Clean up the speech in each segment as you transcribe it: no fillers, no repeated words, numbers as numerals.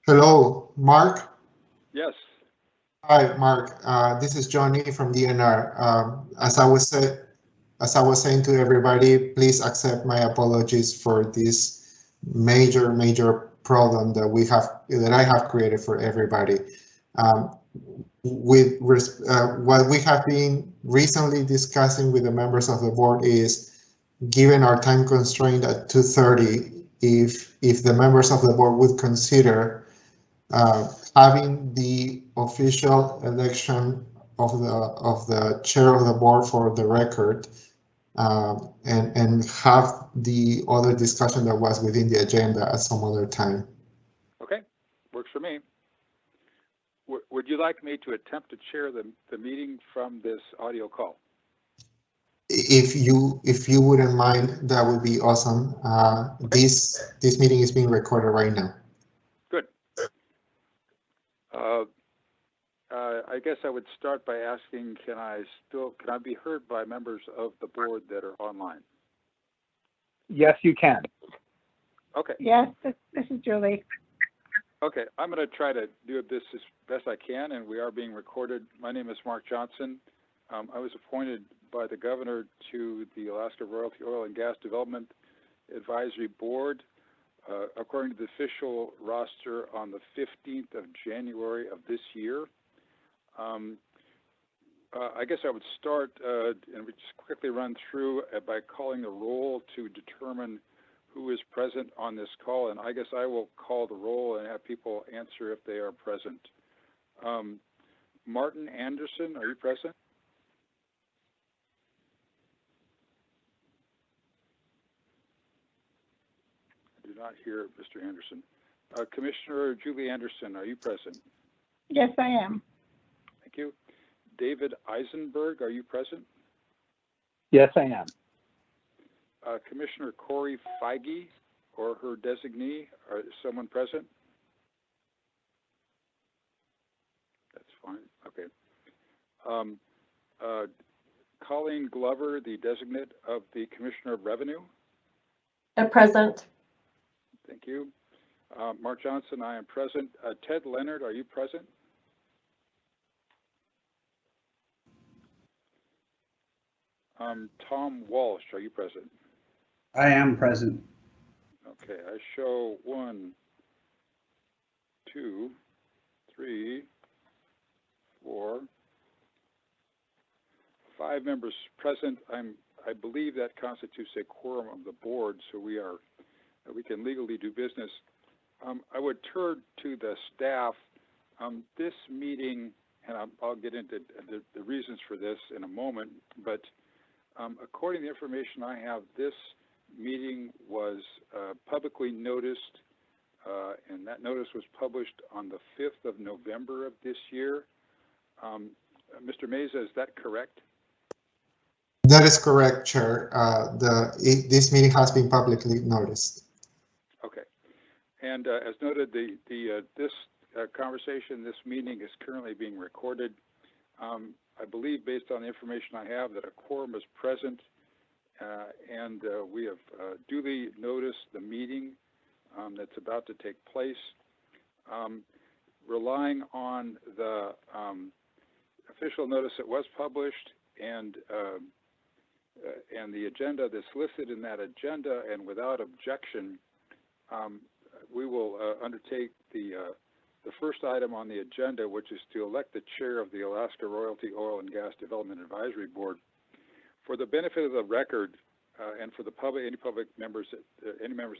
Hello, Mark. Yes. Hi, Mark. This is Johnny from DNR. As I was saying to everybody, please accept my apologies for this major problem that I have created for everybody. Um, what we have been recently discussing with the members of the board is, given our time constraint at 2:30, if the members of the board would consider having the official election of the chair of the board for the record, and have the other discussion that was within the agenda at some other time. Okay. Works for me. Would you like me to attempt to chair the meeting from this audio call? If you wouldn't mind, that would be awesome. Okay. This meeting is being recorded right now. Good. Uh, I guess I would start by asking, can I be heard by members of the board that are online? Yes, you can. Okay. Yes, this is Julie. Okay. I'm going to try to do this as best I can, and we are being recorded. My name is Mark Johnson. I was appointed by the governor to the Alaska Royalty Oil and Gas Development Advisory Board, according to the official roster, on the 15th of January of this year. I guess I would start and we just quickly run through by calling the roll to determine who is present on this call, and I guess I will call the roll and have people answer if they are present. Martin Anderson, are you present? I do not hear Mr. Anderson. Commissioner Julie Anderson, are you present? Yes, I am. Thank you. David Eisenberg, are you present? Yes, I am. Commissioner Corey Feige or her designee, is someone present? That's fine. Okay. Colleen Glover, the designate of the Commissioner of Revenue. At present. Thank you. Mark Johnson, I am present. Ted Leonard, are you present? Tom Walsh, are you present? I am present. Okay, I show 1, 2, 3, 4, 5 members present. I believe that constitutes a quorum of the board, so we can legally do business. I would turn to the staff. This meeting, and I'll get into the reasons for this in a moment, but according to the information I have, this meeting was publicly noticed, and that notice was published on the 5th of November of this year. Mr. Meza, is that correct? That is correct, Chair. This meeting has been publicly noticed. Okay. And as noted, this conversation, this meeting is currently being recorded. I believe, based on the information I have, that a quorum is present, and we have duly noticed the meeting that's about to take place. Relying on the official notice that was published and the agenda that's listed in that agenda, and without objection, we will undertake the first item on the agenda, which is to elect the chair of the Alaska Royalty Oil and Gas Development Advisory Board. For the benefit of the record, and for the public, any members of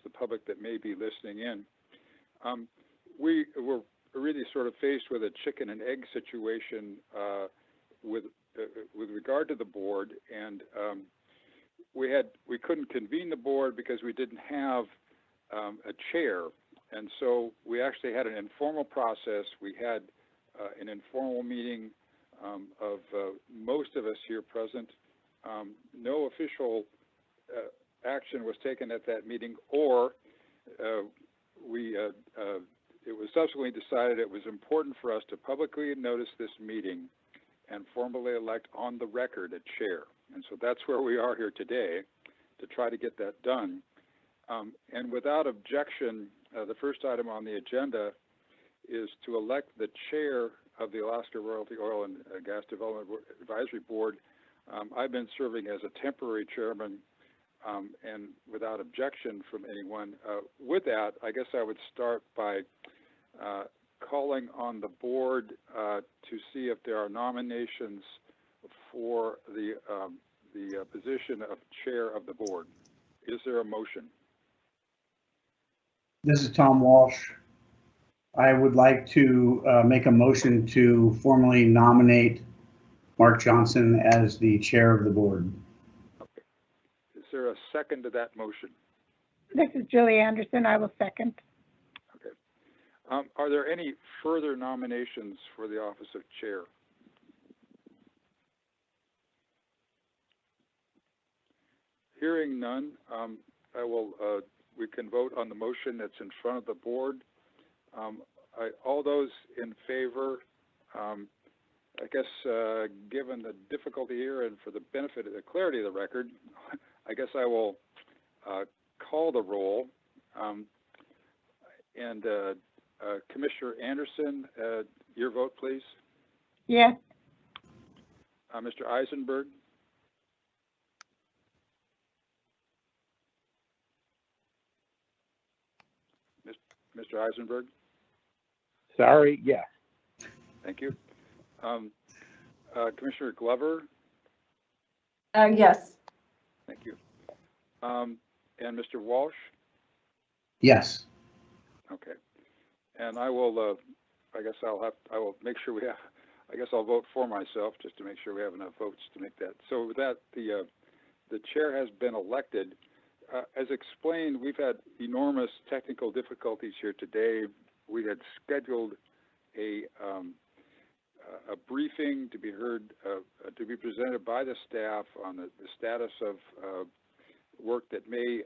the public that may be listening in, we were really sort of faced with a chicken and egg situation with regard to the board, and we couldn't convene the board because we didn't have a chair. And so we actually had an informal process. We had an informal meeting of most of us here present. No official action was taken at that meeting, or it was subsequently decided it was important for us to publicly notice this meeting and formally elect on the record a chair. And so that's where we are here today, to try to get that done. And without objection, the first item on the agenda is to elect the chair of the Alaska Royalty Oil and Gas Development Advisory Board. I've been serving as a temporary chairman, and without objection from anyone. With that, I guess I would start by calling on the board to see if there are nominations for the position of chair of the board. Is there a motion? This is Tom Walsh. I would like to make a motion to formally nominate Mark Johnson as the chair of the board. Okay. Is there a second to that motion? This is Julie Anderson. I will second. Okay. Are there any further nominations for the office of chair? Hearing none, we can vote on the motion that's in front of the board. All those in favor, I guess given the difficulty here and for the benefit of the clarity of the record, I guess I will call the roll. Commissioner Anderson, your vote, please. Yes. Mr. Eisenberg? Mr. Eisenberg? Sorry, yes. Thank you. Commissioner Glover? Yes. Thank you. And Mr. Walsh? Yes. Okay. And I will, I will make sure we have, I guess I'll vote for myself just to make sure we have enough votes to make that. So with that, the chair has been elected. As explained, we've had enormous technical difficulties here today. We had scheduled a briefing to be heard, to be presented by the staff on the status of work that may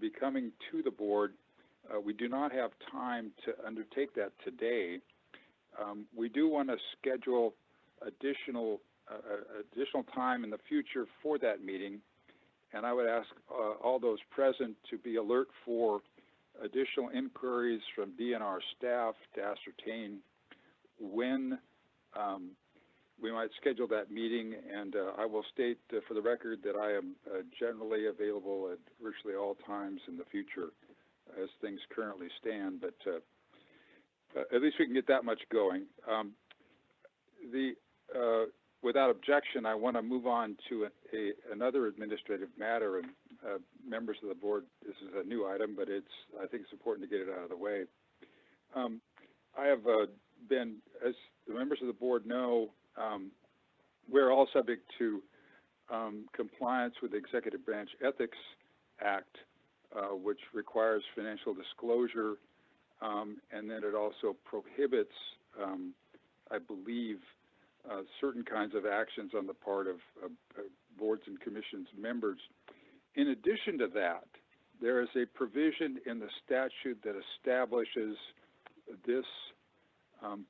be coming to the board. We do not have time to undertake that today. We do want to schedule additional time in the future for that meeting, and I would ask all those present to be alert for additional inquiries from DNR staff to ascertain when we might schedule that meeting. And I will state for the record that I am generally available at virtually all times in the future as things currently stand, but at least we can get that much going. Without objection, I want to move on to another administrative matter, and members of the board, this is a new item, but I think it's important to get it out of the way. I have been, as the members of the board know, we're all subject to compliance with the Executive Branch Ethics Act, which requires financial disclosure, and then it also prohibits, I believe, certain kinds of actions on the part of boards and commissions members. In addition to that, there is a provision in the statute that establishes this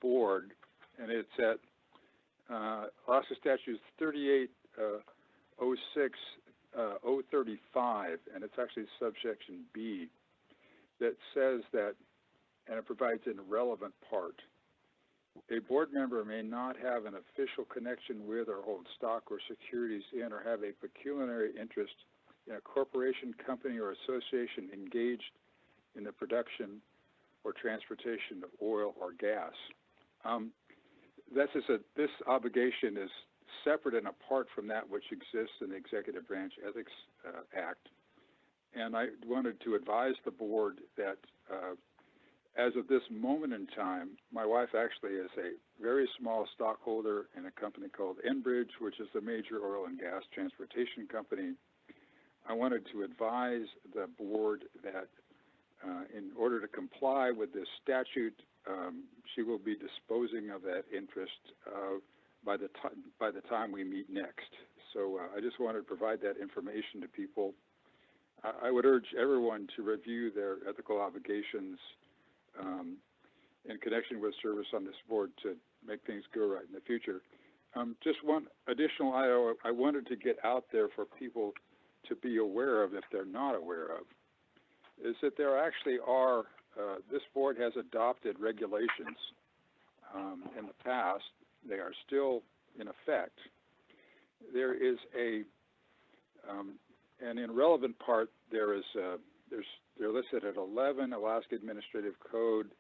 board, and it's at Alaska Statute 3806-035, and it's actually subsection B, that says that, and it provides an irrelevant part. A board member may not have an official connection with or hold stock or securities in or have a pecuniary interest in a corporation, company, or association engaged in the production or transportation of oil or gas. This obligation is separate and apart from that which exists in the Executive Branch Ethics Act. And I wanted to advise the board that as of this moment in time, my wife actually is a very small stockholder in a company called Enbridge, which is a major oil and gas transportation company. I wanted to advise the board that in order to comply with this statute, she will be disposing of that interest by the time we meet next. So I just wanted to provide that information to people. I would urge everyone to review their ethical obligations in connection with service on this board to make things go right in the future. Just one additional item I wanted to get out there for people to be aware of, if they're not aware of, is that there actually are this board has adopted regulations in the past. They are still in effect. There is and in relevant part, they're listed at 11 Alaska Administrative Code,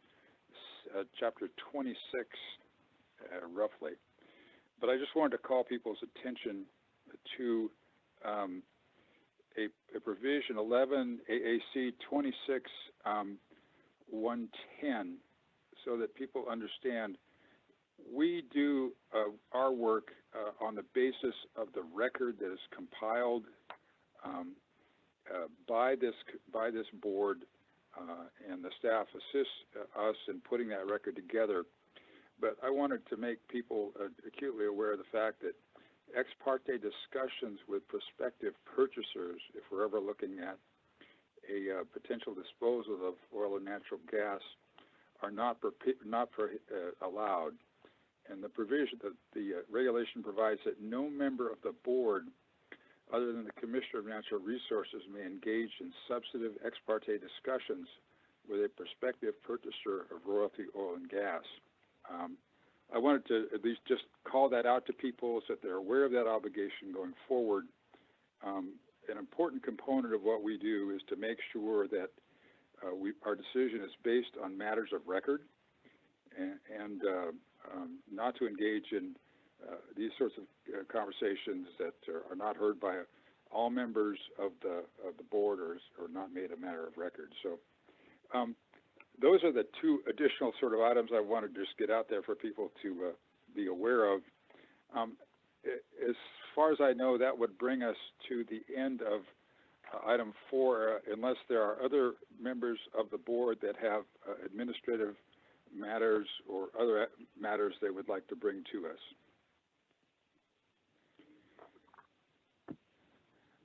Chapter 26, roughly. But I just wanted to call people's attention to a provision 11 AAC 26 110, so that people understand we do our work on the basis of the record that is compiled by this board, and the staff assists us in putting that record together. But I wanted to make people acutely aware of the fact that ex parte discussions with prospective purchasers, if we're ever looking at a potential disposal of oil and natural gas, are not allowed. And the provision, the regulation provides that no member of the board, other than the Commissioner of Natural Resources, may engage in substantive ex parte discussions with a prospective purchaser of royalty oil and gas. I wanted to at least just call that out to people so that they're aware of that obligation going forward. An important component of what we do is to make sure that our decision is based on matters of record, and not to engage in these sorts of conversations that are not heard by all members of the board, or not made a matter of record. So those are the two additional sort of items I wanted to just get out there for people to be aware of. As far as I know, that would bring us to the end of item 4, unless there are other members of the board that have administrative matters or other matters they would like to bring to us.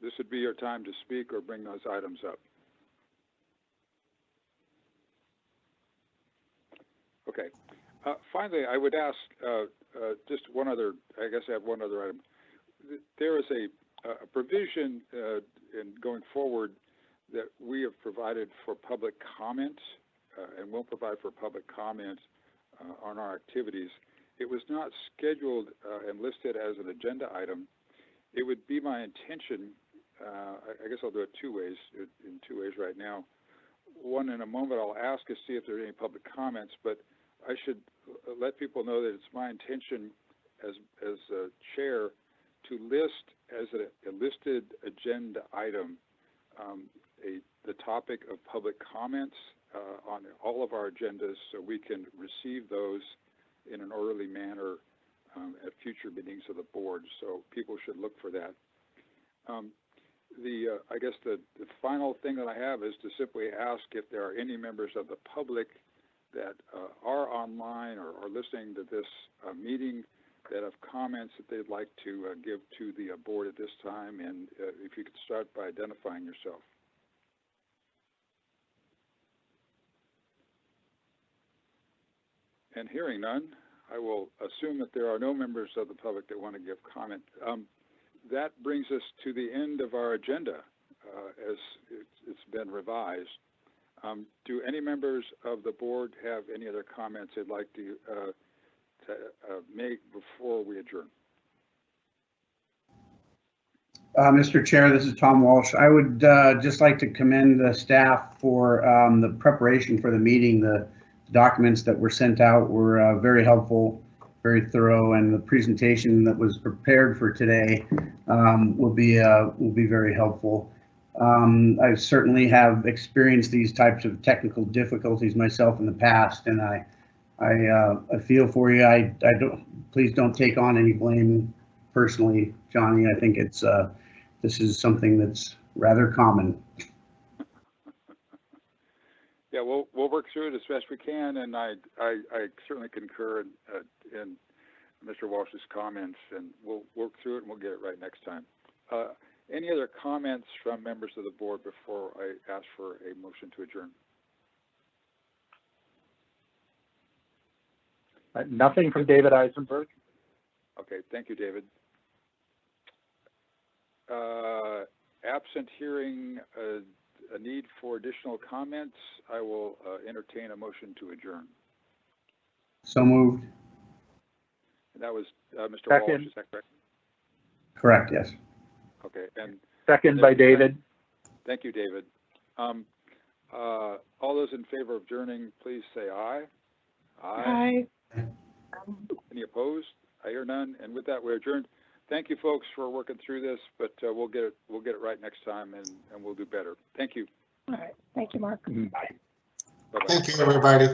This would be your time to speak or bring those items up. Okay. Finally, I would ask just one other, I guess I have one other item. There is a provision in going forward that we have provided for public comment, and will provide for public comment on our activities. It was not scheduled and listed as an agenda item. It would be my intention, I guess I'll do it in two ways right now. One, in a moment, I'll ask to see if there are any public comments, but I should let people know that it's my intention as chair to list as a listed agenda item the topic of public comments on all of our agendas, so we can receive those in an orderly manner at future meetings of the board. So people should look for that. I guess the final thing that I have is to simply ask if there are any members of the public that are online or are listening to this meeting that have comments that they'd like to give to the board at this time, and if you could start by identifying yourself. And hearing none, I will assume that there are no members of the public that want to give comment. That brings us to the end of our agenda as it's been revised. Do any members of the board have any other comments they'd like to make before we adjourn? Mr. Chair, this is Tom Walsh. I would just like to commend the staff for the preparation for the meeting. The documents that were sent out were very helpful, very thorough, and the presentation that was prepared for today will be very helpful. I certainly have experienced these types of technical difficulties myself in the past, and I feel for you. I please don't take on any blame personally, Johnny. I think it's this is something that's rather common. Yeah, we'll work through it as best we can, and I certainly concur in Mr. Walsh's comments, and we'll work through it and we'll get it right next time. Any other comments from members of the board before I ask for a motion to adjourn? Nothing from David Eisenberg. Okay, thank you, David. Absent hearing a need for additional comments, I will entertain a motion to adjourn. So moved. And that was Mr. Second. Walsh, is that correct? Correct, yes. Okay, and Second by David. thank you, David. All those in favor of adjourning, please say aye. Aye. Any opposed? I hear none. And with that, we're adjourned. Thank you, folks, for working through this, but we'll get it right next time, and we'll do better. Thank you. All right. Thank you, Mark. Bye. Bye-bye. Thank you, everybody.